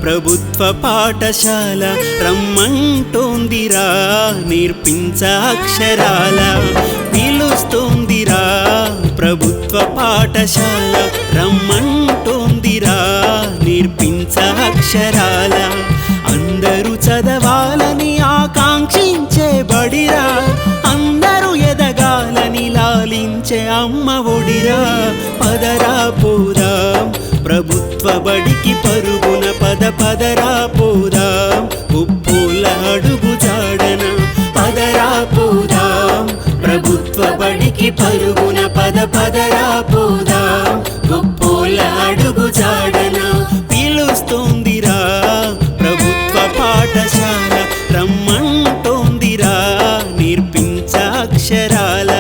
ప్రభుత్వ పాఠశాల రమ్మంటోందిరా నేర్పించ అక్షరాల పిలుస్తోందిరా ప్రభుత్వ పాఠశాల రమ్మంటోందిరా నేర్పించ అక్షరాల అందరూ చదవాలని ఆకాంక్షించే బడిరా అందరూ ఎదగాలని లాలించే అమ్మ ఒడిరా పదరా పోదాం ప్రభుత్వ బడికి పరుగున పదరా పోదాం ఉప్పుల అడుగు జాడన పదరా పోదాం ప్రభుత్వ బడికి పరుగున పదరా పోదాం ఉప్పుల అడుగు జాడన పిలుస్తోందిరా ప్రభుత్వ పాఠశాల రమ్మంటోందిరా నేర్పించ అక్షరాల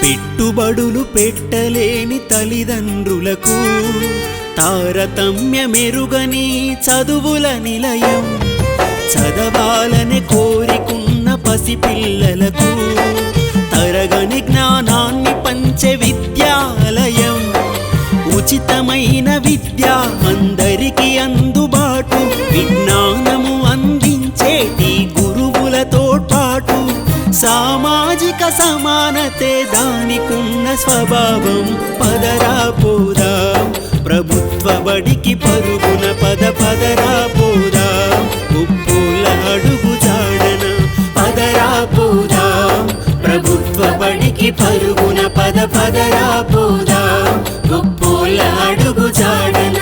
పెట్టుబడులు పెట్టలేని తల్లిదండ్రులకు తారతమ్యమెరుగని చదువుల నిలయం చదవాలని కోరికున్న పసిపిల్లలకు తరగని జ్ఞానాన్ని పంచే విద్యాలయం ఉచితమైన విద్య అందరికీ అందుబాటు విజ్ఞానము అందించేటి గురువులతో పాటు సామాజిక సమానతే దానికున్న స్వభావం పదరా పోదాం ప్రభుత్వ బడికి పరుగున పదరా పోదాం ఉప్పుల అడుగు జాడన పదరా పోదాం ప్రభుత్వ బడికి పరుగున పదరా పోదాం ఉప్పుల అడుగు జాడన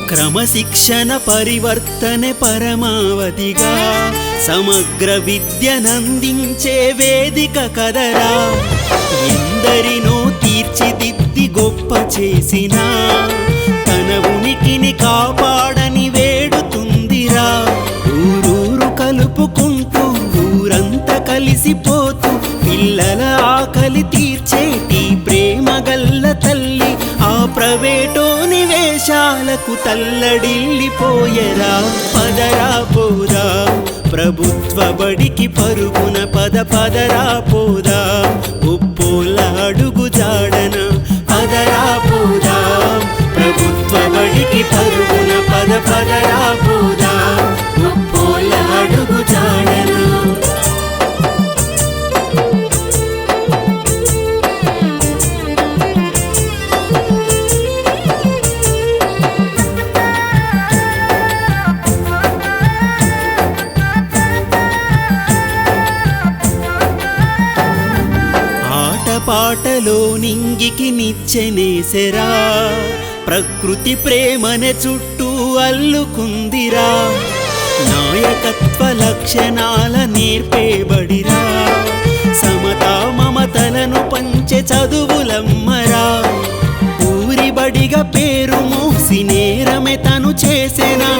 క్రమశిక్షణ పరివర్తన పరమావధిగా సమగ్ర విద్యనందించే వేదిక కదరా ఎందరినో తీర్చిదిద్ది గొప్ప చేసిన తన ఉనికిని కాపాడని వేడుతుందిరా ఊరూరు కలుపుకుంటూ ఊరంతా కలిసిపోతూ పిల్లల ఆకలి తీర్చేటి ప్రేమ గల్ల తల్లి ఆ ప్రైవేటో నివేశాలకు తల్లడిల్లిపోయరా పదరా పోదాం ప్రభుత్వ బడికి పరుగున పదరా పోదాం ఉప్పుల అడుగు జాడన పదరా పోదాం ప్రభుత్వ బడికి పరుగున పదరా పోదాం ఉప్పుల అడుగు జాడన పాటలో నింగికి నిచ్చెనేసెరా ప్రకృతి ప్రేమనే చుట్టూ అల్లుకుందిరా నాయకత్వ లక్షణాల నేర్పేబడిరా సమతా మమతలను పంచే చదువులమ్మరా ఊరి బడిగా పేరు మోసి నేరమే తను చేసెనా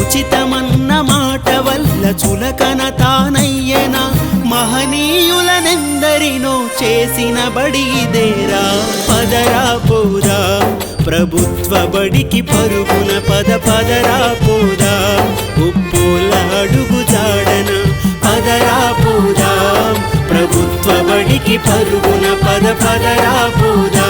ఉచితమన్న మాట వల్ల చులకన తానయ్యనా మహనీయులనెందరినో చేసిన బడిదేరా పదరా పోదాం ప్రభుత్వ బడికి పరుగున పదరా పోదాం ఉప్పుల అడుగు జాడన పదరా పోదాం ప్రభుత్వ బడికి పరుగున పదరా పోదాం